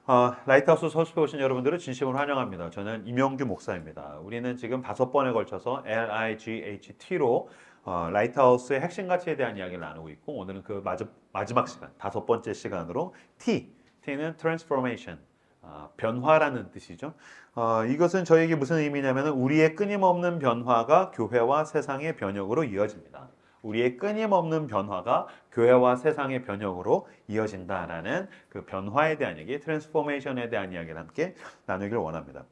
라이트하우스 서울숲에 오신 여러분들을 진심으로 환영합니다. 저는 임영규 목사입니다. 우리는 지금 5번에 걸쳐서 LIGHT로 라이트하우스의 핵심 가치에 대한 이야기를 나누고 있고, 오늘은 그 마지막 시간, 5번째 시간으로 T는 Transformation, 변화라는 뜻이죠. 이것은 저에게 무슨 의미냐면 우리의 끊임없는 변화가 교회와 세상의 변혁으로 이어집니다. 우리의 끊임없는 변화가 교회와 세상의 변혁으로 이어진다라는 그 변화에 대한 얘기, 트랜스포메이션에 대한 이야기를 함께 나누기를 원합니다.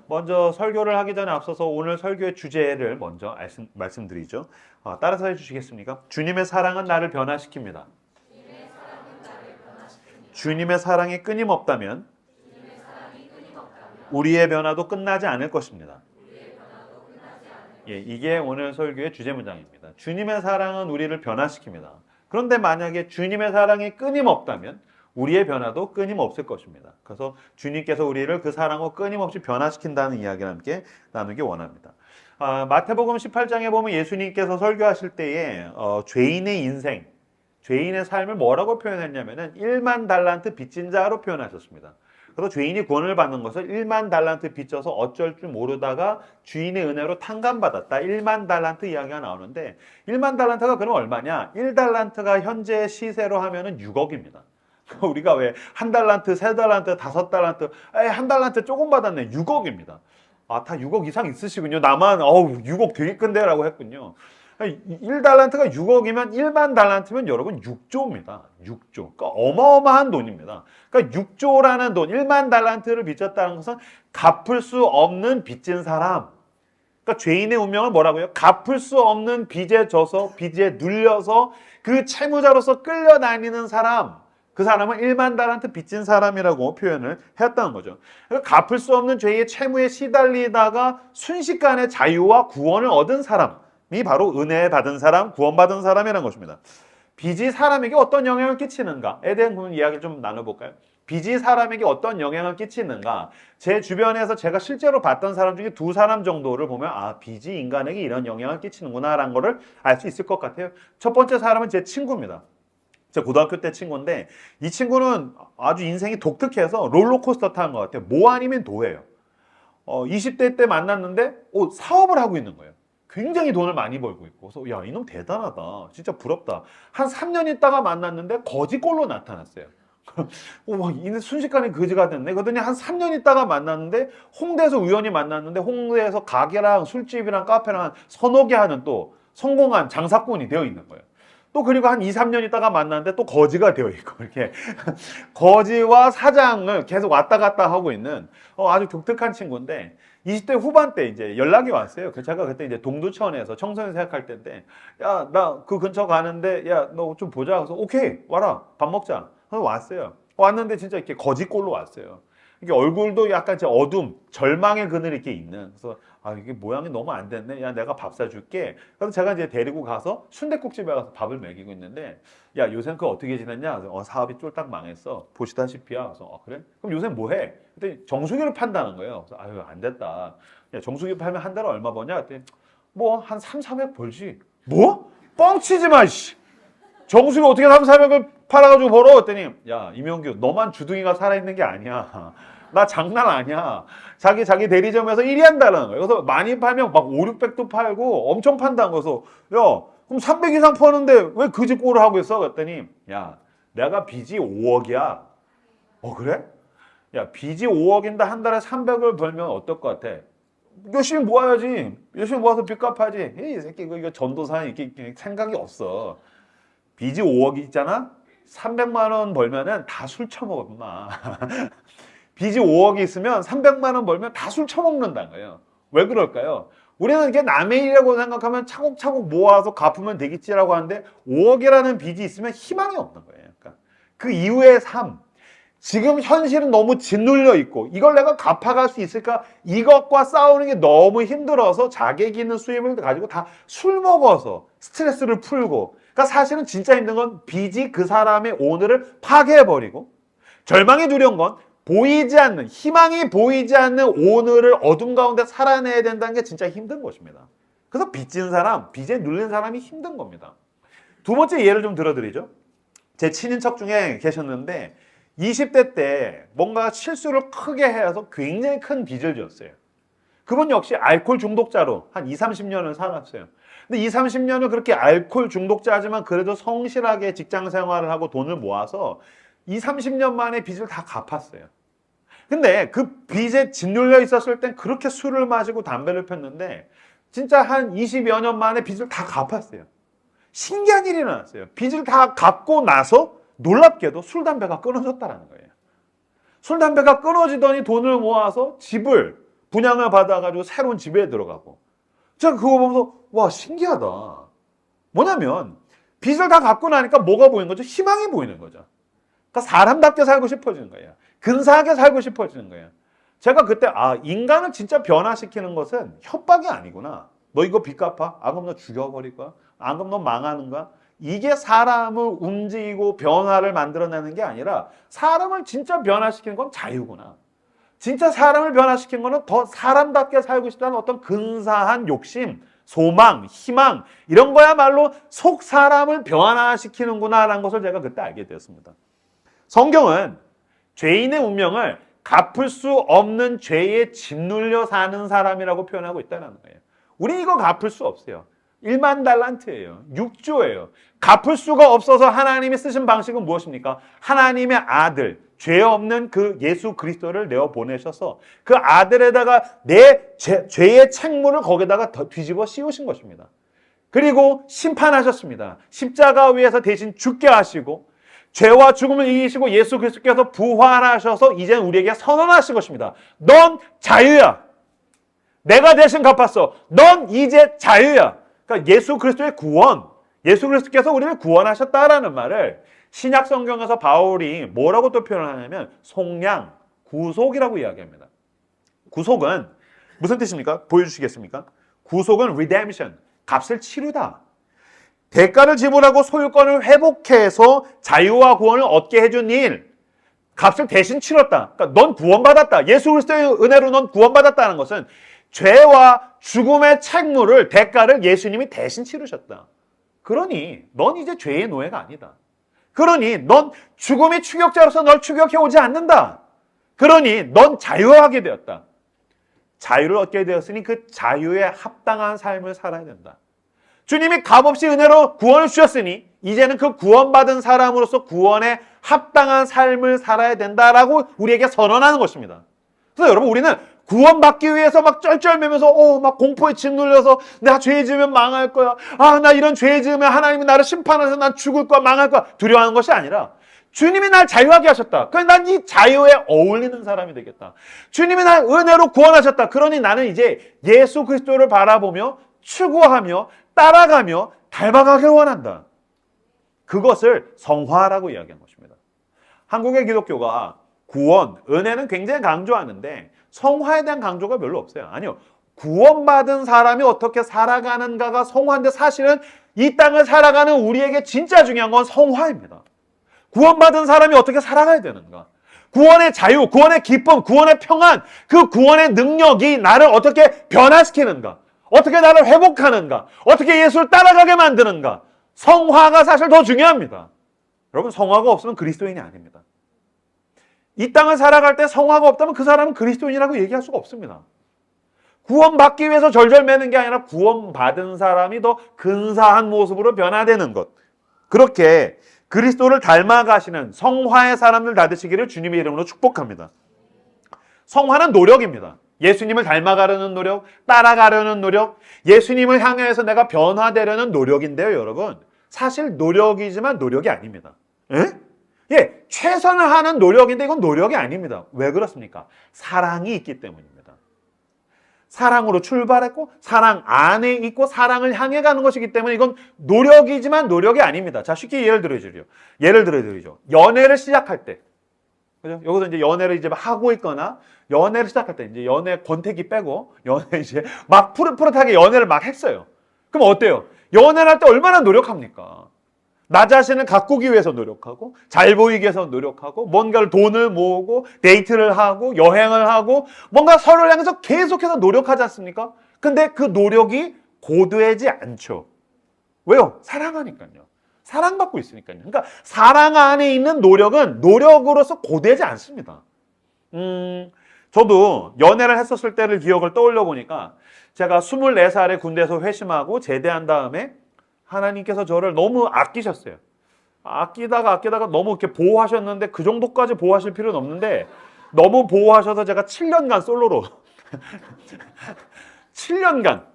먼저 설교를 하기 전에 앞서서 오늘 설교의 주제를 먼저 말씀드리죠. 따라서 해주시겠습니까? 주님의 사랑은 나를 변화시킵니다. 주님의 사랑이 끊임없다면 우리의 변화도 끝나지 않을 것입니다. 이게 오늘 설교의 주제 문장입니다. 주님의 사랑은 우리를 변화시킵니다. 그런데 만약에 주님의 사랑이 끊임없다면 우리의 변화도 끊임없을 것입니다. 그래서 주님께서 우리를 그 사랑으로 끊임없이 변화시킨다는 이야기를 함께 나누기 원합니다. 마태복음 18장에 보면 예수님께서 설교하실 때에 죄인의 인생, 죄인의 삶을 뭐라고 표현했냐면은 1만 달란트 빚진 자로 표현하셨습니다. 그래서 죄인이 구원을 받는 것을 1만 달란트 빚져서 어쩔 줄 모르다가 주인의 은혜로 탕감받았다. 1만 달란트 이야기가 나오는데 1만 달란트가 그럼 얼마냐? 1달란트가 현재 시세로 하면은 6억입니다. 우리가 왜 한 달란트, 세 달란트, 다섯 달란트, 한 달란트 조금 받았네. 6억입니다. 다 6억 이상 있으시군요. 나만 6억 되게 큰데라고 했군요. 1달란트가 6억이면 1만 달란트면 여러분 6조입니다. 6조. 그러니까 어마어마한 돈입니다. 그러니까 6조라는 돈, 1만 달란트를 빚졌다는 것은 갚을 수 없는 빚진 사람. 그러니까 죄인의 운명을 뭐라고요? 갚을 수 없는 빚에 져서 빚에 눌려서 그 채무자로서 끌려다니는 사람. 그 사람은 1만 달란트 빚진 사람이라고 표현을 했다는 거죠. 그러니까 갚을 수 없는 죄의 채무에 시달리다가 순식간에 자유와 구원을 얻은 사람. 이 바로 은혜 받은 사람, 구원받은 사람이라는 것입니다. 빚이 사람에게 어떤 영향을 끼치는가에 대한 이야기를 좀 나눠볼까요? 빚이 사람에게 어떤 영향을 끼치는가? 제 주변에서 제가 실제로 봤던 사람 중에 2사람 정도를 보면 빚이 인간에게 이런 영향을 끼치는구나 라는 거를 알 수 있을 것 같아요. 첫 번째 사람은 제 친구입니다. 제 고등학교 때 친구인데 이 친구는 아주 인생이 독특해서 롤러코스터 타는 것 같아요. 뭐 아니면 도예요. 20대 때 만났는데 사업을 하고 있는 거예요. 굉장히 돈을 많이 벌고 있고, 그래서 야, 이놈 대단하다. 진짜 부럽다. 한 3년 있다가 만났는데 거지꼴로 나타났어요. 이는 순식간에 거지가 됐네. 그러더니 한 3년 있다가 만났는데 홍대에서 우연히 만났는데 홍대에서 가게랑 술집이랑 카페랑 한 서너 개 하는 또 성공한 장사꾼이 되어 있는 거예요. 또 그리고 한 2, 3년 있다가 만났는데 또 거지가 되어 있고 이렇게 거지와 사장을 계속 왔다 갔다 하고 있는 아주 독특한 친구인데 20대 후반 때 이제 연락이 왔어요. 제가 그때 이제 동두천에서 청소년 생각할 때인데 야, 나 그 근처 가는데 야, 너 좀 보자. 그래서 오케이, 와라. 밥 먹자. 그래서 왔어요. 왔는데 진짜 이렇게 거지꼴로 왔어요. 이게 얼굴도 약간 어둠, 절망의 그늘이 이렇게 있는. 그래서 이게 모양이 너무 안 됐네. 야, 내가 밥 사줄게. 그래서 제가 이제 데리고 가서 순댓국집에 가서 밥을 먹이고 있는데, 야, 요새 그거 어떻게 지냈냐? 그래서 사업이 쫄딱 망했어. 보시다시피야. 그래서 그래? 그럼 요새 뭐 해? 그랬더니 정수기를 판다는 거예요. 그래서 안 됐다. 야, 정수기 팔면 한 달에 얼마 버냐? 그랬더니 뭐 한 3, 400 벌지. 뭐? 뻥치지 마, 씨. 정수기 어떻게 3, 400을 팔아가지고 벌어? 그랬더니 야, 임영규, 너만 주둥이가 살아있는 게 아니야. 나 장난 아니야. 자기 대리점에서 1위 한다는 거예요. 그래서 많이 팔면 막 5, 600도 팔고 엄청 판다는 거여서 야, 그럼 300 이상 퍼는데 왜 그 집 꼴을 하고 있어? 그랬더니 야, 내가 빚이 5억이야. 그래? 야, 빚이 5억인데 한 달에 300을 벌면 어떨 것 같아? 열심히 모아야지. 열심히 모아서 빚 갚아야지. 이 새끼 이거 전도사는 이렇게 생각이 없어. 빚이 5억이 있잖아? 300만 원 벌면은 다 술 처먹어, 엄마. 빚이 5억이 있으면 300만 원 벌면 다 술 처먹는다는 거예요. 왜 그럴까요? 우리는 이게 남의 일이라고 생각하면 차곡차곡 모아서 갚으면 되겠지라고 하는데 5억이라는 빚이 있으면 희망이 없는 거예요. 그러니까 그 이후의 삶, 지금 현실은 너무 짓눌려 있고 이걸 내가 갚아갈 수 있을까? 이것과 싸우는 게 너무 힘들어서 자객 있는 수입을 가지고 다 술 먹어서 스트레스를 풀고, 그러니까 사실은 진짜 힘든 건 빚이 그 사람의 오늘을 파괴해버리고, 절망이 두려운 건 보이지 않는, 희망이 보이지 않는 오늘을 어둠 가운데 살아내야 된다는 게 진짜 힘든 것입니다. 그래서 빚진 사람, 빚에 눌린 사람이 힘든 겁니다. 두 번째 예를 좀 들어드리죠. 제 친인척 중에 계셨는데 20대 때 뭔가 실수를 크게 해서 굉장히 큰 빚을 졌어요. 그분 역시 알코올 중독자로 한 20, 30년을 살았어요. 근데 20, 30년을 그렇게 알코올 중독자지만 그래도 성실하게 직장 생활을 하고 돈을 모아서 20, 30년 만에 빚을 다 갚았어요. 근데 그 빚에 짓눌려 있었을 땐 그렇게 술을 마시고 담배를 폈는데 진짜 한 20여 년 만에 빚을 다 갚았어요. 신기한 일이 일어났어요. 빚을 다 갚고 나서 놀랍게도 술, 담배가 끊어졌다는 거예요. 술, 담배가 끊어지더니 돈을 모아서 집을 분양을 받아가지고 새로운 집에 들어가고. 제가 그거 보면서 와, 신기하다. 뭐냐면 빚을 다 갚고 나니까 뭐가 보이는 거죠? 희망이 보이는 거죠. 그러니까 사람답게 살고 싶어지는 거예요. 근사하게 살고 싶어지는 거예요. 제가 그때 인간을 진짜 변화시키는 것은 협박이 아니구나. 너 이거 빚 갚아? 그럼 너 죽여버릴 거야? 그럼 너 망하는 거야? 이게 사람을 움직이고 변화를 만들어내는 게 아니라 사람을 진짜 변화시키는 건 자유구나. 진짜 사람을 변화시키는 거는 더 사람답게 살고 싶다는 어떤 근사한 욕심, 소망, 희망 이런 거야말로 속 사람을 변화시키는구나라는 것을 제가 그때 알게 되었습니다. 성경은 죄인의 운명을 갚을 수 없는 죄에 짓눌려 사는 사람이라고 표현하고 있다는 거예요. 우리 이거 갚을 수 없어요. 1만 달란트예요. 6조예요. 갚을 수가 없어서 하나님이 쓰신 방식은 무엇입니까? 하나님의 아들, 죄 없는 그 예수 그리스도를 내어 보내셔서 그 아들에다가 내 죄의 책무를 거기다가 뒤집어 씌우신 것입니다. 그리고 심판하셨습니다. 십자가 위에서 대신 죽게 하시고 죄와 죽음을 이기시고 예수 그리스도께서 부활하셔서 이제 우리에게 선언하신 것입니다. 넌 자유야. 내가 대신 갚았어. 넌 이제 자유야. 그러니까 예수 그리스도의 구원, 예수 그리스도께서 우리를 구원하셨다라는 말을 신약 성경에서 바울이 뭐라고 또 표현하냐면 속량, 구속이라고 이야기합니다. 구속은 무슨 뜻입니까? 보여주시겠습니까? 구속은 redemption, 값을 치르다. 대가를 지불하고 소유권을 회복해서 자유와 구원을 얻게 해준 일, 값을 대신 치렀다. 그러니까 넌 구원받았다. 예수 그리스도의 은혜로 넌 구원받았다는 것은 죄와 죽음의 책무를, 대가를 예수님이 대신 치르셨다. 그러니 넌 이제 죄의 노예가 아니다. 그러니 넌 죽음의 추격자로서 널 추격해 오지 않는다. 그러니 넌 자유하게 되었다. 자유를 얻게 되었으니 그 자유에 합당한 삶을 살아야 된다. 주님이 값없이 은혜로 구원을 주셨으니 이제는 그 구원받은 사람으로서 구원에 합당한 삶을 살아야 된다라고 우리에게 선언하는 것입니다. 그래서 여러분 우리는 구원받기 위해서 막 쩔쩔매면서 막 공포에 짓눌려서 내가 죄 지으면 망할 거야. 나 이런 죄 지으면 하나님이 나를 심판해서 난 죽을 거야, 망할 거야. 두려워하는 것이 아니라 주님이 날 자유하게 하셨다. 그래서 난 이 자유에 어울리는 사람이 되겠다. 주님이 날 은혜로 구원하셨다. 그러니 나는 이제 예수 그리스도를 바라보며 추구하며 따라가며 닮아가길 원한다. 그것을 성화라고 이야기한 것입니다. 한국의 기독교가 구원, 은혜는 굉장히 강조하는데 성화에 대한 강조가 별로 없어요. 아니요. 구원받은 사람이 어떻게 살아가는가가 성화인데 사실은 이 땅을 살아가는 우리에게 진짜 중요한 건 성화입니다. 구원받은 사람이 어떻게 살아가야 되는가? 구원의 자유, 구원의 기쁨, 구원의 평안, 그 구원의 능력이 나를 어떻게 변화시키는가? 어떻게 나를 회복하는가? 어떻게 예수를 따라가게 만드는가? 성화가 사실 더 중요합니다. 여러분 성화가 없으면 그리스도인이 아닙니다. 이 땅을 살아갈 때 성화가 없다면 그 사람은 그리스도인이라고 얘기할 수가 없습니다. 구원받기 위해서 절절매는 게 아니라 구원받은 사람이 더 근사한 모습으로 변화되는 것. 그렇게 그리스도를 닮아가시는 성화의 사람들 다 되시기를 주님의 이름으로 축복합니다. 성화는 노력입니다. 예수님을 닮아가려는 노력, 따라가려는 노력, 예수님을 향해서 내가 변화되려는 노력인데요, 여러분. 사실 노력이지만 노력이 아닙니다. 최선을 하는 노력인데 이건 노력이 아닙니다. 왜 그렇습니까? 사랑이 있기 때문입니다. 사랑으로 출발했고 사랑 안에 있고 사랑을 향해 가는 것이기 때문에 이건 노력이지만 노력이 아닙니다. 자, 쉽게 예를 들어드리죠. 연애를 시작할 때, 그죠? 여기서 이제 연애를 이제 하고 있거나 연애를 시작할 때 이제 연애 권태기 빼고 연애 이제 막 푸릇푸릇하게 연애를 막 했어요. 그럼 어때요? 연애를 할 때 얼마나 노력합니까? 나 자신을 가꾸기 위해서 노력하고 잘 보이기 위해서 노력하고 뭔가를 돈을 모으고 데이트를 하고 여행을 하고 뭔가 서로를 향해서 계속해서 노력하지 않습니까? 근데 그 노력이 고되지 않죠. 왜요? 사랑하니까요. 사랑받고 있으니까요. 그러니까 사랑 안에 있는 노력은 노력으로서 고되지 않습니다. 저도 연애를 했었을 때를 기억을 떠올려 보니까 제가 24살에 군대에서 회심하고 제대한 다음에 하나님께서 저를 너무 아끼셨어요. 아끼다가 너무 이렇게 보호하셨는데 그 정도까지 보호하실 필요는 없는데 너무 보호하셔서 제가 7년간 솔로로 7년간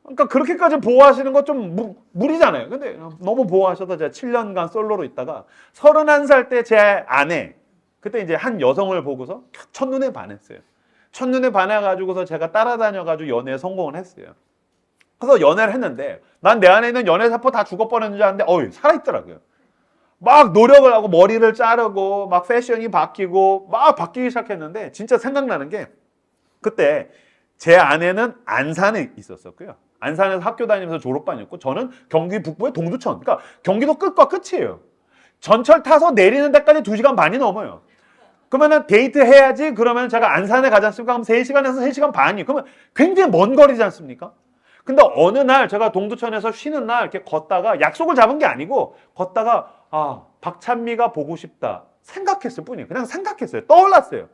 그러니까 그렇게까지 보호하시는 거 좀 무리잖아요. 근데 너무 보호하셔서 제가 7년간 솔로로 있다가 31살 때 제 아내 그때 이제 한 여성을 보고서 첫눈에 반했어요. 첫눈에 반해가지고서 제가 따라다녀가지고 연애에 성공을 했어요. 그래서 연애를 했는데 난 내 안에 있는 연애 사포 다 죽어버렸는 줄 알았는데 살아있더라고요. 막 노력을 하고 머리를 자르고 막 패션이 바뀌고 막 바뀌기 시작했는데 진짜 생각나는 게 그때 제 아내는 안산에 있었었고요. 안산에서 학교 다니면서 졸업반이었고 저는 경기 북부의 동두천 그러니까 경기도 끝과 끝이에요. 전철 타서 내리는 데까지 2시간 반이 넘어요. 그러면은 데이트 해야지 그러면 제가 안산에 가지 않습니까? 그럼 3시간에서 3시간 반이 그러면 굉장히 먼 거리지 않습니까? 근데 어느 날 제가 동두천에서 쉬는 날 이렇게 걷다가 약속을 잡은 게 아니고 걷다가 박찬미가 보고 싶다 생각했을 뿐이에요. 그냥 생각했어요. 떠올랐어요.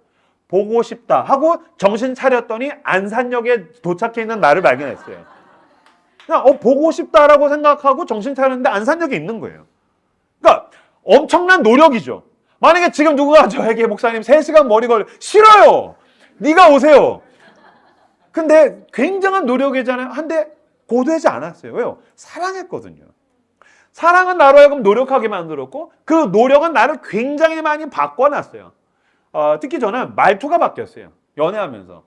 보고 싶다 하고 정신 차렸더니 안산역에 도착해 있는 나를 발견했어요. 그냥 보고 싶다라고 생각하고 정신 차렸는데 안산역에 있는 거예요. 그러니까 엄청난 노력이죠. 만약에 지금 누군가 저에게 목사님 3시간 머리 걸려 싫어요. 네가 오세요. 근데 굉장한 노력이잖아요. 한데 고되지 않았어요. 왜요? 사랑했거든요. 사랑은 나로 하여금 노력하게 만들었고 그 노력은 나를 굉장히 많이 바꿔놨어요. 특히 저는 말투가 바뀌었어요. 연애하면서.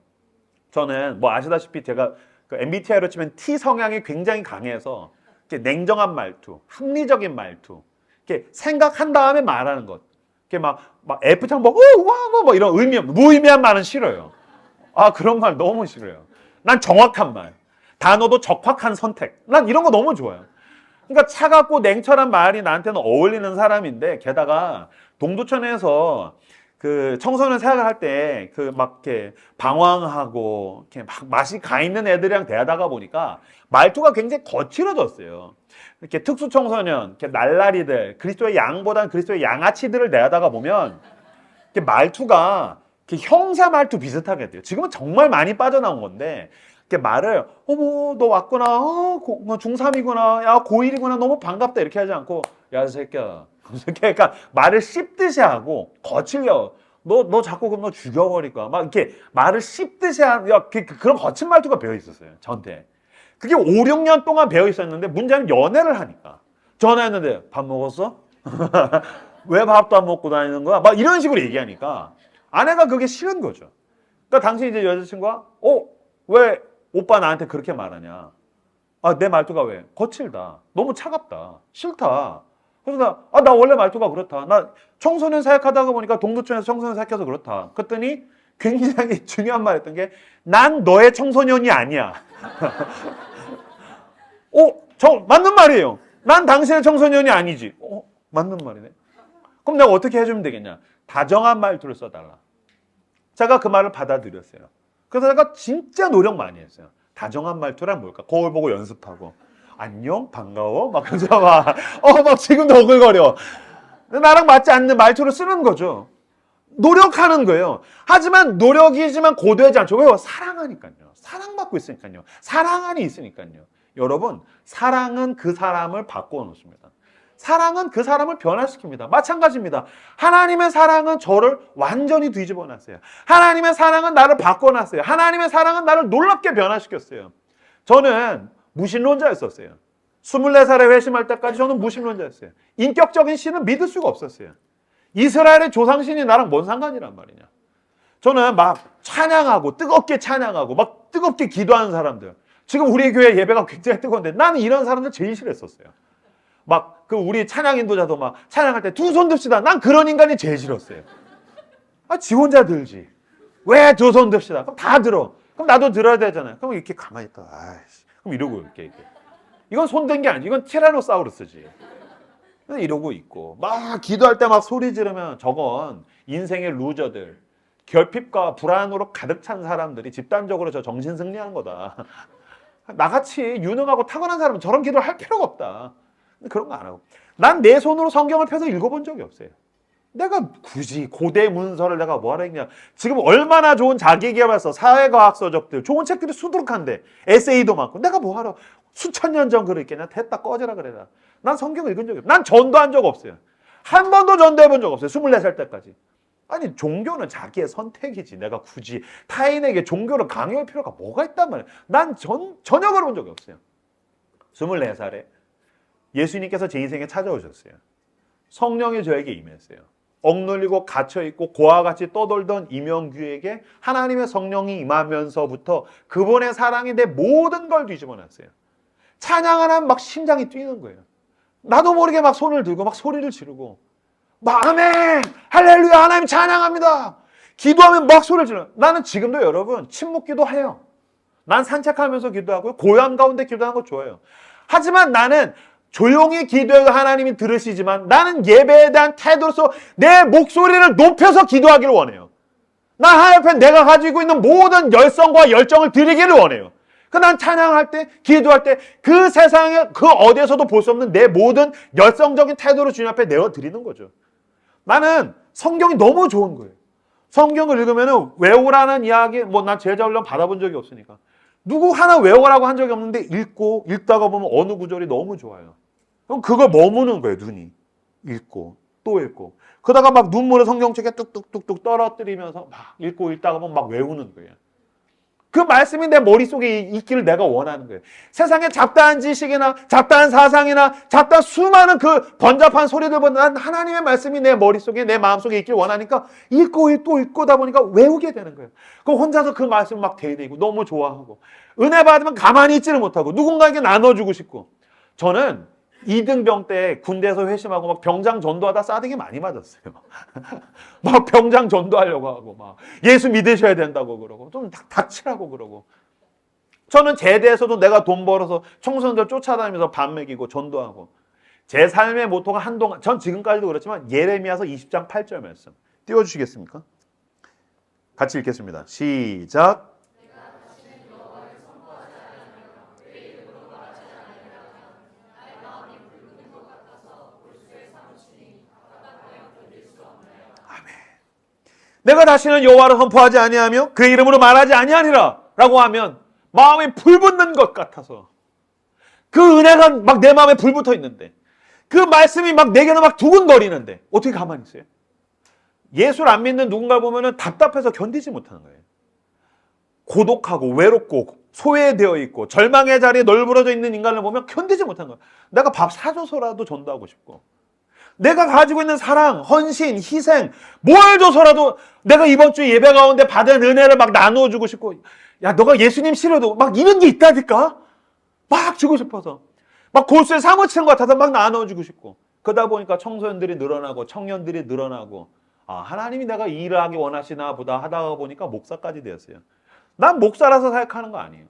저는 뭐 아시다시피 제가 그 MBTI로 치면 T 성향이 굉장히 강해서 이렇게 냉정한 말투, 합리적인 말투, 이렇게 생각한 다음에 말하는 것. 이렇게 막 F창 뭐 이런 무의미한 말은 싫어요. 그런 말 너무 싫어요. 난 정확한 말, 단어도 적확한 선택. 난 이런 거 너무 좋아요. 그러니까 차갑고 냉철한 말이 나한테는 어울리는 사람인데 게다가 동두천에서 그 청소년 생활을 할 때 그 막 이렇게 방황하고 이렇게 막 맛이 가 있는 애들이랑 대하다가 보니까 말투가 굉장히 거칠어졌어요. 이렇게 특수 청소년, 이렇게 날라리들, 그리스도의 양보단 그리스도의 양아치들을 대하다가 보면 이렇게 말투가 이렇게 형사 말투 비슷하게 돼요. 지금은 정말 많이 빠져나온 건데 이렇게 말을 어머 너 왔구나, 중3이구나, 야 고1이구나, 너무 반갑다 이렇게 하지 않고 야 새끼야. 그러니까 말을 씹듯이 하고 거칠려. 너 자꾸 그럼 너 죽여버릴 거야. 막 이렇게 말을 씹듯이 하는 그런 거친 말투가 배어 있었어요. 저한테. 그게 5, 6년 동안 배어 있었는데 문제는 연애를 하니까. 전화했는데 밥 먹었어? 왜 밥도 안 먹고 다니는 거야? 막 이런 식으로 얘기하니까 아내가 그게 싫은 거죠. 그러니까 당시 이제 여자친구가 왜 오빠 나한테 그렇게 말하냐? 내 말투가 왜? 거칠다. 너무 차갑다. 싫다. 그래서 나 원래 말투가 그렇다. 나 청소년 사역하다가 보니까 동두천에서 청소년 사역해서 그렇다. 그랬더니 굉장히 중요한 말 했던 게 난 너의 청소년이 아니야. 맞는 말이에요. 난 당신의 청소년이 아니지. 맞는 말이네. 그럼 내가 어떻게 해주면 되겠냐? 다정한 말투를 써달라. 제가 그 말을 받아들였어요. 그래서 제가 진짜 노력 많이 했어요. 다정한 말투란 뭘까? 거울 보고 연습하고. 안녕? 반가워? 막 그래서 막 지금도 오글거려. 나랑 맞지 않는 말투를 쓰는 거죠. 노력하는 거예요. 하지만 노력이지만 고되지 않죠. 왜요? 사랑하니까요. 사랑받고 있으니까요. 사랑 안에 있으니까요. 여러분, 사랑은 그 사람을 바꾸어 놓습니다. 사랑은 그 사람을 변화시킵니다. 마찬가지입니다. 하나님의 사랑은 저를 완전히 뒤집어 놨어요. 하나님의 사랑은 나를 바꿔놨어요. 하나님의 사랑은 나를 놀랍게 변화시켰어요. 저는 무신론자였었어요. 24살에 회심할 때까지 저는 무신론자였어요. 인격적인 신은 믿을 수가 없었어요. 이스라엘의 조상신이 나랑 뭔 상관이란 말이냐. 저는 막 찬양하고 뜨겁게 찬양하고 막 뜨겁게 기도하는 사람들. 지금 우리 교회 예배가 굉장히 뜨거운데 나는 이런 사람들 제일 싫었었어요. 막 그 우리 찬양 인도자도 막 찬양할 때 두 손 듭시다. 난 그런 인간이 제일 싫었어요. 지 혼자 들지. 왜 두 손 듭시다. 그럼 다 들어. 그럼 나도 들어야 되잖아요. 그럼 이렇게 가만히 있다. 그럼 이러고 이렇게. 이건 손든 게 아니지. 이건 티라노사우루스지. 이러고 있고 막 기도할 때 막 소리 지르면 저건 인생의 루저들, 결핍과 불안으로 가득 찬 사람들이 집단적으로 저 정신 승리하는 거다. 나같이 유능하고 타고난 사람은 저런 기도를 할 필요가 없다. 그런 거 안 하고 난 내 손으로 성경을 펴서 읽어본 적이 없어요. 내가 굳이 고대 문서를 내가 뭐하러 읽냐. 지금 얼마나 좋은 자기계발서, 사회과학서적들, 좋은 책들이 수두룩한데 에세이도 많고 내가 뭐하러 수천 년 전 글을 읽겠냐. 됐다 꺼져라 그래라. 난 성경 읽은 적이 없어요. 난 전도한 적 없어요. 한 번도 전도해본 적 없어요. 24살 때까지. 아니 종교는 자기의 선택이지. 내가 굳이 타인에게 종교를 강요할 필요가 뭐가 있단 말이야. 난 전혀 그런 적이 없어요. 24살에 예수님께서 제 인생에 찾아오셨어요. 성령이 저에게 임했어요. 억눌리고 갇혀있고 고와 같이 떠돌던 이명규에게 하나님의 성령이 임하면서부터 그분의 사랑이 내 모든 걸 뒤집어 놨어요. 찬양하면 막 심장이 뛰는 거예요. 나도 모르게 막 손을 들고 막 소리를 지르고 막 아멘! 할렐루야! 하나님 찬양합니다! 기도하면 막 소리를 질러. 나는 지금도 여러분 침묵 기도해요. 난 산책하면서 기도하고요. 고요한 가운데 기도하는 거 좋아해요. 하지만 나는 조용히 기도해도 하나님이 들으시지만 나는 예배에 대한 태도로서 내 목소리를 높여서 기도하기를 원해요. 나 하나님 앞에 내가 가지고 있는 모든 열성과 열정을 드리기를 원해요. 난 찬양할 때, 기도할 때 그 세상에 그 어디에서도 볼 수 없는 내 모든 열성적인 태도로 주님 앞에 내어드리는 거죠. 나는 성경이 너무 좋은 거예요. 성경을 읽으면 외우라는 이야기, 난 제자 훈련 받아본 적이 없으니까. 누구 하나 외우라고 한 적이 없는데 읽다가 보면 어느 구절이 너무 좋아요. 그럼 그걸 머무는 거예요, 눈이. 읽고, 또 읽고. 그러다가 막 눈물을 성경책에 뚝뚝뚝뚝 떨어뜨리면서 막 읽다가 보면 막 외우는 거예요. 그 말씀이 내 머릿속에 있기를 내가 원하는 거예요. 세상에 잡다한 지식이나 잡다한 사상이나 잡다한 수많은 그 번잡한 소리들보다 난 하나님의 말씀이 내 머릿속에 내 마음속에 있기를 원하니까 읽고다 보니까 외우게 되는 거예요. 그럼 혼자서 그 말씀을 막 대대고 너무 좋아하고 은혜 받으면 가만히 있지를 못하고 누군가에게 나눠주고 싶고 저는 2등병 때 군대에서 회심하고 막 병장 전도하다 싸대기 많이 맞았어요. 막 병장 전도하려고 하고 막 예수 믿으셔야 된다고 그러고 좀 닥치라고 그러고 저는 제대에서도 내가 돈 벌어서 청소년들 쫓아다니면서 밥 먹이고 전도하고 제 삶의 모토가 한동안 전 지금까지도 그렇지만 예레미야서 20장 8절 말씀 띄워주시겠습니까? 같이 읽겠습니다. 시작. 내가 다시는 여호와를 선포하지 아니하며 그의 이름으로 말하지 아니하리라 라고 하면 마음에 불붙는 것 같아서 그 은혜가 막 내 마음에 불붙어 있는데 그 말씀이 막 내게는 막 두근거리는데 어떻게 가만히 있어요? 예수를 안 믿는 누군가 보면은 답답해서 견디지 못하는 거예요. 고독하고 외롭고 소외되어 있고 절망의 자리에 널브러져 있는 인간을 보면 견디지 못하는 거예요. 내가 밥 사줘서라도 전도하고 싶고 내가 가지고 있는 사랑, 헌신, 희생 뭘 줘서라도 내가 이번 주 예배 가운데 받은 은혜를 막 나누어주고 싶고 야 너가 예수님 싫어도 막 이런 게 있다니까 막 주고 싶어서 막 골수에 사무치는 것 같아서 막 나눠주고 싶고 그러다 보니까 청소년들이 늘어나고 청년들이 늘어나고 하나님이 내가 이 일을 하기 원하시나 보다 하다가 보니까 목사까지 되었어요. 난 목사라서 사역하는 거 아니에요.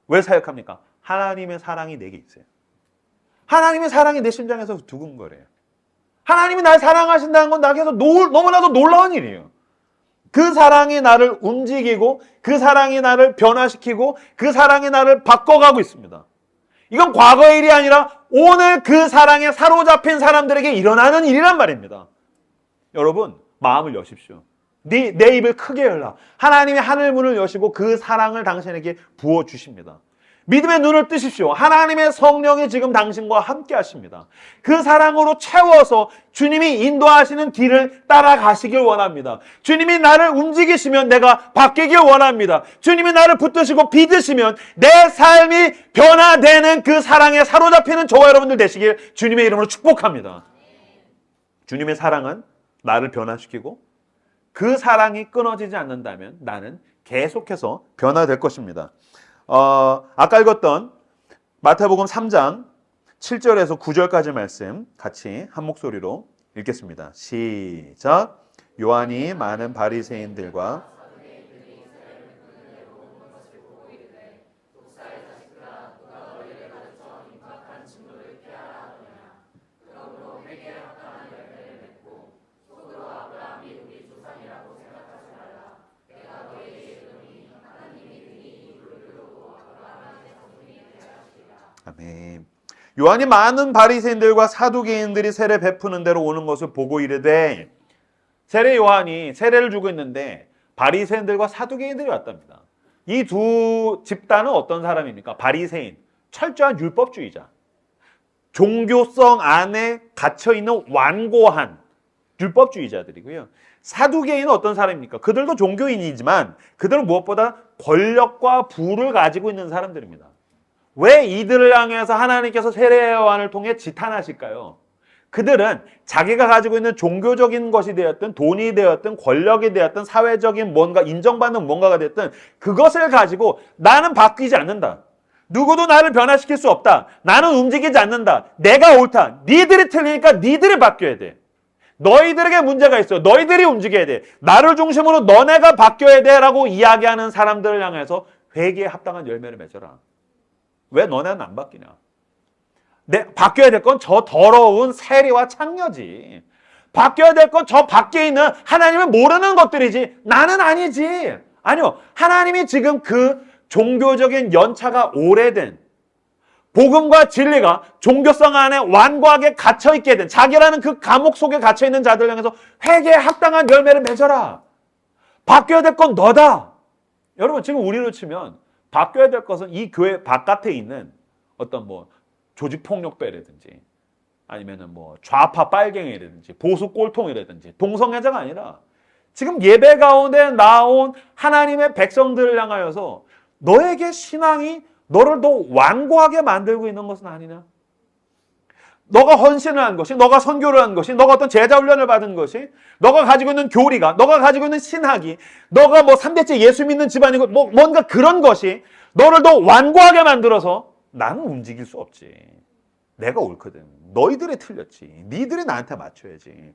왜 사역합니까? 하나님의 사랑이 내게 있어요. 하나님의 사랑이 내 심장에서 두근거려요. 하나님이 날 사랑하신다는 건 나에게서 너무나도 놀라운 일이에요. 그 사랑이 나를 움직이고 그 사랑이 나를 변화시키고 그 사랑이 나를 바꿔가고 있습니다. 이건 과거의 일이 아니라 오늘 그 사랑에 사로잡힌 사람들에게 일어나는 일이란 말입니다. 여러분 마음을 여십시오. 내 입을 크게 열라. 하나님이 하늘 문을 여시고 그 사랑을 당신에게 부어주십니다. 믿음의 눈을 뜨십시오. 하나님의 성령이 지금 당신과 함께 하십니다. 그 사랑으로 채워서 주님이 인도하시는 길을 따라가시길 원합니다. 주님이 나를 움직이시면 내가 바뀌길 원합니다. 주님이 나를 붙드시고 빚으시면 내 삶이 변화되는 그 사랑에 사로잡히는 저와 여러분들 되시길 주님의 이름으로 축복합니다. 주님의 사랑은 나를 변화시키고 그 사랑이 끊어지지 않는다면 나는 계속해서 변화될 것입니다. 아까 읽었던 마태복음 3장 7절에서 9절까지 말씀 같이 한 목소리로 읽겠습니다. 시작. 요한이 많은 바리새인들과 아멘. 요한이 많은 바리새인들과 사두개인들이 세례 베푸는 대로 오는 것을 보고 이르되, 세례 요한이 세례를 주고 있는데 바리새인들과 사두개인들이 왔답니다. 이 두 집단은 어떤 사람입니까? 바리새인, 철저한 율법주의자, 종교성 안에 갇혀있는 완고한 율법주의자들이고요. 사두개인은 어떤 사람입니까? 그들도 종교인이지만 그들은 무엇보다 권력과 부를 가지고 있는 사람들입니다. 왜 이들을 향해서 하나님께서 세례 요한을 통해 지탄하실까요? 그들은 자기가 가지고 있는 종교적인 것이 되었든 돈이 되었든 권력이 되었든 사회적인 뭔가 인정받는 뭔가가 되었든 그것을 가지고 나는 바뀌지 않는다. 누구도 나를 변화시킬 수 없다. 나는 움직이지 않는다. 내가 옳다. 니들이 틀리니까 니들이 바뀌어야 돼. 너희들에게 문제가 있어. 너희들이 움직여야 돼. 나를 중심으로 너네가 바뀌어야 돼 라고 이야기하는 사람들을 향해서 회개에 합당한 열매를 맺어라. 왜 너네는 안 바뀌냐? 바뀌어야 될 건 저 더러운 세리와 창녀지. 바뀌어야 될 건 저 밖에 있는 하나님을 모르는 것들이지. 나는 아니지. 아니요. 하나님이 지금 그 종교적인 연차가 오래된 복음과 진리가 종교성 안에 완고하게 갇혀있게 된 자기라는 그 감옥 속에 갇혀있는 자들 향해서 회개에 합당한 열매를 맺어라. 바뀌어야 될 건 너다. 여러분 지금 우리로 치면 바뀌어야 될 것은 이 교회 바깥에 있는 어떤 뭐 조직폭력배라든지 아니면은 뭐 좌파 빨갱이라든지 보수 꼴통이라든지 동성애자가 아니라 지금 예배 가운데 나온 하나님의 백성들을 향하여서 너에게 신앙이 너를 더 완고하게 만들고 있는 것은 아니냐? 너가 헌신을 한 것이, 너가 선교를 한 것이, 너가 어떤 제자 훈련을 받은 것이, 너가 가지고 있는 교리가, 너가 가지고 있는 신학이, 너가 뭐 3대째 예수 믿는 집안이고 뭔가 그런 것이 너를 더 완고하게 만들어서 나는 움직일 수 없지. 내가 옳거든. 너희들이 틀렸지. 니들이 나한테 맞춰야지.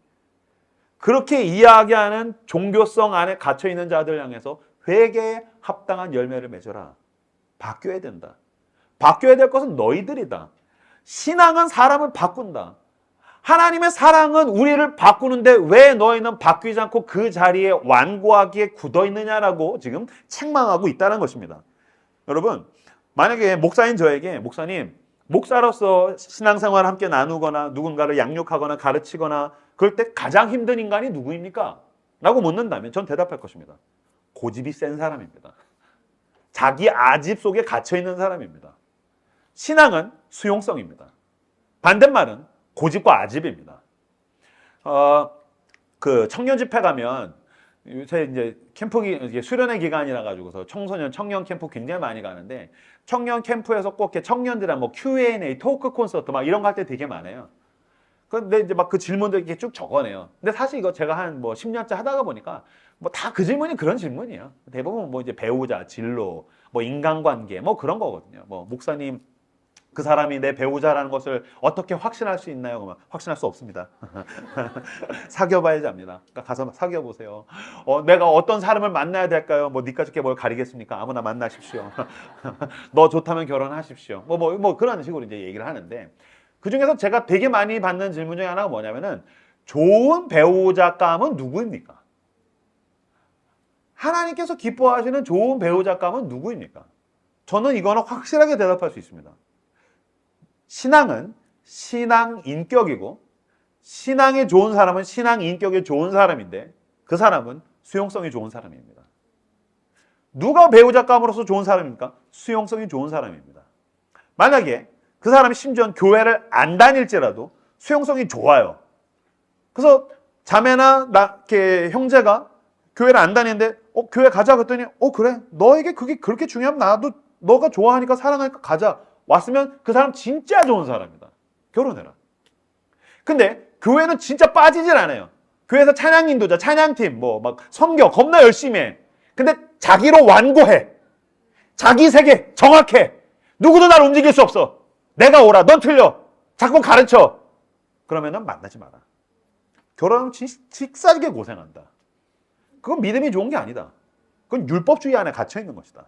그렇게 이야기하는 종교성 안에 갇혀있는 자들 향해서 회개에 합당한 열매를 맺어라. 바뀌어야 된다. 바뀌어야 될 것은 너희들이다. 신앙은 사람을 바꾼다. 하나님의 사랑은 우리를 바꾸는데 왜 너희는 바뀌지 않고 그 자리에 완고하게 굳어있느냐라고 지금 책망하고 있다는 것입니다. 여러분, 만약에 목사인 저에게 목사님, 목사로서 신앙생활을 함께 나누거나 누군가를 양육하거나 가르치거나 그럴 때 가장 힘든 인간이 누구입니까? 라고 묻는다면 전 대답할 것입니다. 고집이 센 사람입니다. 자기 아집 속에 갇혀있는 사람입니다. 신앙은 수용성입니다. 반대말은 고집과 아집입니다. 그 청년 집회 가면 요새 이제 캠프 수련회 기간이라 가지고서 청년 캠프 굉장히 많이 가는데 청년 캠프에서 꼭 이렇게 청년들이랑 뭐 Q&A, 토크 콘서트 막 이런 거 할 때 되게 많아요. 근데 이제 막 그 질문들 이렇게 쭉 적어내요. 근데 사실 이거 제가 한 뭐 10년째 하다가 보니까 뭐 다 그 질문이 그런 질문이에요. 대부분 뭐 이제 배우자, 진로, 뭐 인간관계 뭐 그런 거거든요. 뭐 목사님 그 사람이 내 배우자라는 것을 어떻게 확신할 수 있나요? 그러면 확신할 수 없습니다. 사귀어봐야지 압니다. 그러니까 가서 사귀어보세요. 내가 어떤 사람을 만나야 될까요? 뭐 니까 죽게 뭘 가리겠습니까? 아무나 만나십시오. 너 좋다면 결혼하십시오. 뭐 그런 식으로 이제 얘기를 하는데 그 중에서 제가 되게 많이 받는 질문 중에 하나가 뭐냐면은 좋은 배우자감은 누구입니까? 하나님께서 기뻐하시는 좋은 배우자감은 누구입니까? 저는 이거는 확실하게 대답할 수 있습니다. 신앙은 신앙 인격이고 신앙이 좋은 사람은 신앙 인격이 좋은 사람인데 그 사람은 수용성이 좋은 사람입니다. 누가 배우자감으로서 좋은 사람입니까? 수용성이 좋은 사람입니다. 만약에 그 사람이 심지어 교회를 안 다닐지라도 수용성이 좋아요. 그래서 자매나 이렇게 형제가 교회를 안 다니는데 교회 가자 그랬더니 그래 너에게 그게 그렇게 중요하면 나도 너가 좋아하니까 사랑하니까 가자. 왔으면 그 사람 진짜 좋은 사람이다. 결혼해라. 근데 교회는 진짜 빠지질 않아요. 교회에서 찬양 인도자, 찬양팀, 막 선교 겁나 열심히 해. 근데 자기로 완고해. 자기 세계 정확해. 누구도 날 움직일 수 없어. 내가 옳아. 넌 틀려. 자꾸 가르쳐. 그러면은 만나지 마라. 결혼하면 직사지게 고생한다. 그건 믿음이 좋은 게 아니다. 그건 율법주의 안에 갇혀 있는 것이다.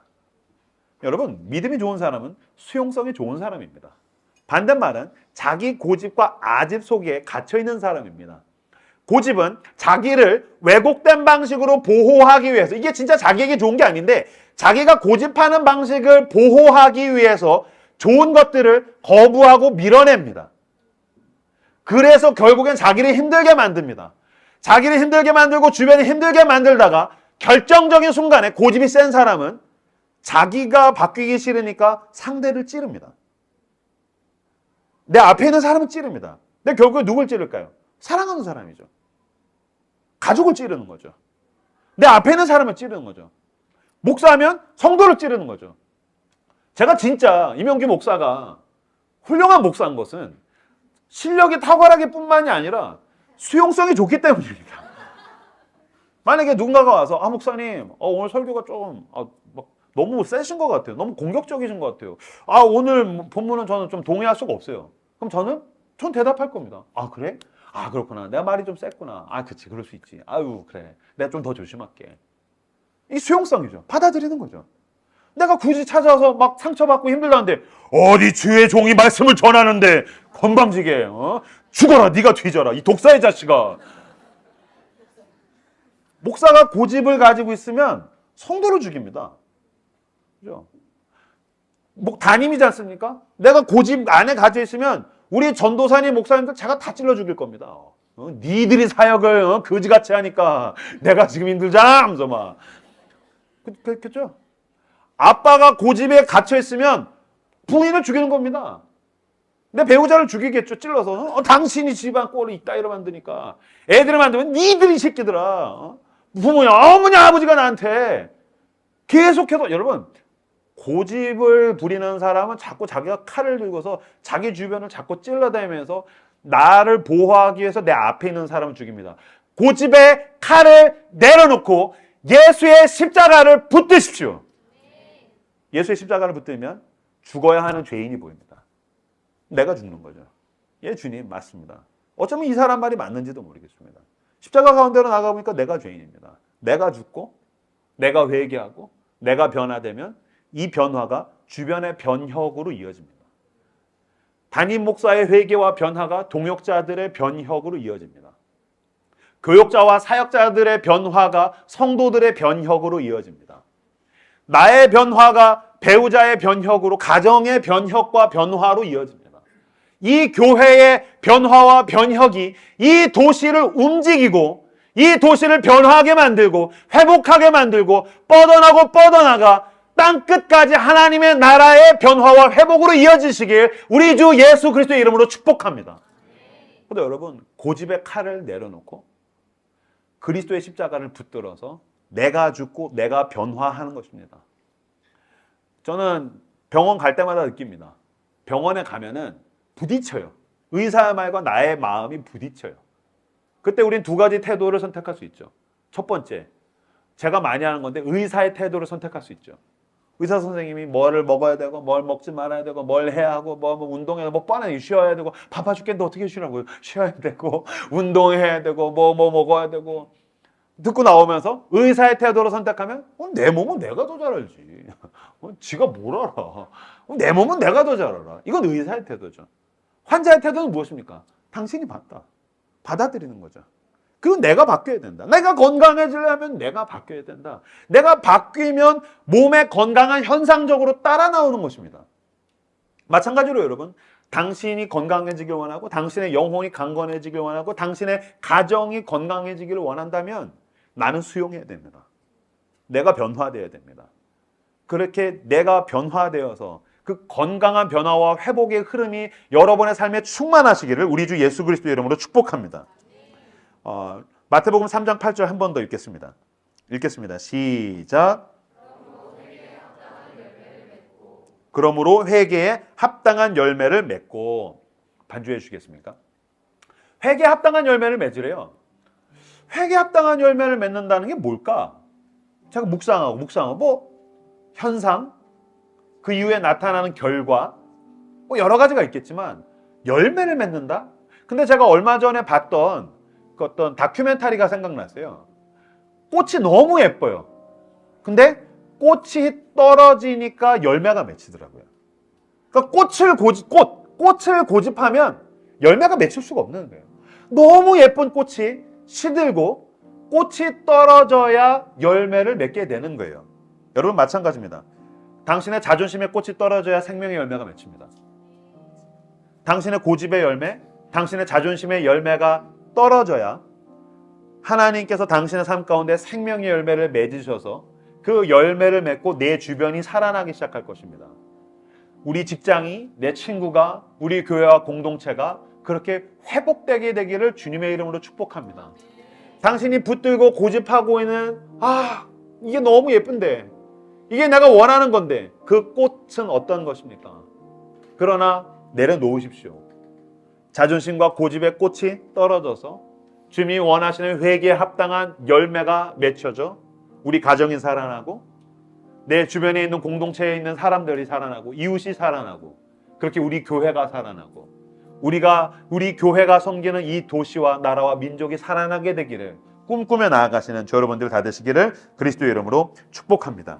여러분, 믿음이 좋은 사람은 수용성이 좋은 사람입니다. 반대말은 자기 고집과 아집 속에 갇혀있는 사람입니다. 고집은 자기를 왜곡된 방식으로 보호하기 위해서, 이게 진짜 자기에게 좋은 게 아닌데 자기가 고집하는 방식을 보호하기 위해서 좋은 것들을 거부하고 밀어냅니다. 그래서 결국엔 자기를 힘들게 만듭니다. 자기를 힘들게 만들고 주변을 힘들게 만들다가 결정적인 순간에 고집이 센 사람은 자기가 바뀌기 싫으니까 상대를 찌릅니다. 내 앞에 있는 사람은 찌릅니다. 근데 결국에 누굴 찌를까요? 사랑하는 사람이죠. 가족을 찌르는 거죠. 내 앞에 있는 사람을 찌르는 거죠. 목사하면 성도를 찌르는 거죠. 제가 진짜 이명규 목사가 훌륭한 목사인 것은 실력이 탁월하기 뿐만이 아니라 수용성이 좋기 때문입니다. 만약에 누군가가 와서 목사님 오늘 설교가 좀 막 너무 세신 것 같아요. 너무 공격적이신 것 같아요. 오늘 본문은 저는 좀 동의할 수가 없어요. 그럼 전 대답할 겁니다. 그래? 그렇구나. 내가 말이 좀 셌구나. 그치, 그럴 수 있지. 아유, 그래. 내가 좀 더 조심할게. 이 수용성이죠. 받아들이는 거죠. 내가 굳이 찾아와서 막 상처받고 힘들다는데 어디 주의 종이 말씀을 전하는데 건방지게 죽어라, 네가 뒤져라, 이 독사의 자식아. 목사가 고집을 가지고 있으면 성도를 죽입니다. 그죠? 담임이지 않습니까? 내가 고집 안에 가지고 있으면 우리 전도사님, 목사님들 제가 다 찔러 죽일 겁니다. 니들이 사역을 거지같이 하니까 내가 지금 힘들잖아 하면서 막. 그렇겠죠? 아빠가 고집에 갇혀 있으면 부인을 죽이는 겁니다. 내 배우자를 죽이겠죠. 찔러서. 당신이 집안 꼴을 이따위로 만드니까. 애들을 만들면 니들이 새끼들아. 부모냐, 어머니, 아버지가 나한테 계속해서. 여러분, 고집을 부리는 사람은 자꾸 자기가 칼을 들고서 자기 주변을 자꾸 찔러대면서 나를 보호하기 위해서 내 앞에 있는 사람을 죽입니다. 고집에 칼을 내려놓고 예수의 십자가를 붙드십시오. 예수의 십자가를 붙들면 죽어야 하는 죄인이 보입니다. 내가 죽는 거죠. 주님 맞습니다. 어쩌면 이 사람 말이 맞는지도 모르겠습니다. 십자가 가운데로 나가보니까 내가 죄인입니다. 내가 죽고 내가 회개하고 내가 변화되면 이 변화가 주변의 변혁으로 이어집니다. 담임 목사의 회개와 변화가 동역자들의 변혁으로 이어집니다. 교역자와 사역자들의 변화가 성도들의 변혁으로 이어집니다. 나의 변화가 배우자의 변혁으로 가정의 변혁과 변화로 이어집니다. 이 교회의 변화와 변혁이 이 도시를 움직이고 이 도시를 변화하게 만들고 회복하게 만들고 뻗어나가 땅끝까지 하나님의 나라의 변화와 회복으로 이어지시길 우리 주 예수 그리스도의 이름으로 축복합니다. 그런데 여러분, 고집의 칼을 내려놓고 그리스도의 십자가를 붙들어서 내가 죽고 내가 변화하는 것입니다. 저는 병원 갈 때마다 느낍니다. 병원에 가면은 부딪혀요. 의사의 말과 나의 마음이 부딪혀요. 그때 우린 두 가지 태도를 선택할 수 있죠. 첫 번째, 제가 많이 하는 건데 의사의 태도를 선택할 수 있죠. 의사 선생님이 뭐를 먹어야 되고 뭘 먹지 말아야 되고 뭘 해야 하고 뭐 운동해야 되고 뻔하게 쉬어야 되고 바빠 죽겠는데 어떻게 쉬라고요. 쉬어야 되고 운동해야 되고 뭐 먹어야 되고 듣고 나오면서 의사의 태도로 선택하면 내 몸은 내가 더 잘 알지. 지가 뭘 알아. 내 몸은 내가 더 잘 알아. 이건 의사의 태도죠. 환자의 태도는 무엇입니까? 당신이 맞다. 받아들이는 거죠. 그건 내가 바뀌어야 된다. 내가 건강해지려면 내가 바뀌어야 된다. 내가 바뀌면 몸의 건강한 현상적으로 따라 나오는 것입니다. 마찬가지로 여러분, 당신이 건강해지길 원하고 당신의 영혼이 강건해지길 원하고 당신의 가정이 건강해지기를 원한다면 나는 수용해야 됩니다. 내가 변화되어야 됩니다. 그렇게 내가 변화되어서 그 건강한 변화와 회복의 흐름이 여러분의 삶에 충만하시기를 우리 주 예수 그리스도의 이름으로 축복합니다. 마태복음 3장 8절 한 번 더 읽겠습니다. 시작. 그러므로 회개에 합당한 열매를 맺고. 반주해 주시겠습니까? 회개에 합당한 열매를 맺으래요. 회개에 합당한 열매를 맺는다는 게 뭘까? 제가 묵상하고 현상, 그 이후에 나타나는 결과, 여러 가지가 있겠지만 열매를 맺는다? 근데 제가 얼마 전에 봤던 그 어떤 다큐멘터리가 생각났어요. 꽃이 너무 예뻐요. 근데 꽃이 떨어지니까 열매가 맺히더라고요. 그러니까 꽃을 고집하면 열매가 맺힐 수가 없는 거예요. 너무 예쁜 꽃이 시들고 꽃이 떨어져야 열매를 맺게 되는 거예요. 여러분 마찬가지입니다. 당신의 자존심의 꽃이 떨어져야 생명의 열매가 맺힙니다. 당신의 고집의 열매, 당신의 자존심의 열매가 떨어져야 하나님께서 당신의 삶 가운데 생명의 열매를 맺으셔서 그 열매를 맺고 내 주변이 살아나기 시작할 것입니다. 우리 직장이, 내 친구가, 우리 교회와 공동체가 그렇게 회복되게 되기를 주님의 이름으로 축복합니다. 당신이 붙들고 고집하고 있는 이게 너무 예쁜데, 이게 내가 원하는 건데, 그 꽃은 어떤 것입니까? 그러나 내려놓으십시오. 자존심과 고집의 꽃이 떨어져서 주님이 원하시는 회개에 합당한 열매가 맺혀져 우리 가정이 살아나고 내 주변에 있는 공동체에 있는 사람들이 살아나고 이웃이 살아나고 그렇게 우리 교회가 살아나고 우리 교회가 섬기는 이 도시와 나라와 민족이 살아나게 되기를 꿈꾸며 나아가시는 저 여러분들 다 되시기를 그리스도의 이름으로 축복합니다.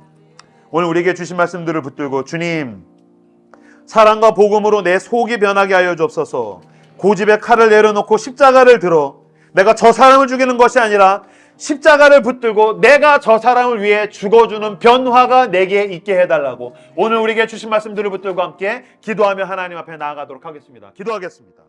오늘 우리에게 주신 말씀들을 붙들고 주님, 사랑과 복음으로 내 속이 변하게 하여 주옵소서. 고집의 칼을 내려놓고 십자가를 들어 내가 저 사람을 죽이는 것이 아니라 십자가를 붙들고 내가 저 사람을 위해 죽어주는 변화가 내게 있게 해달라고 오늘 우리에게 주신 말씀들을 붙들고 함께 기도하며 하나님 앞에 나아가도록 하겠습니다. 기도하겠습니다.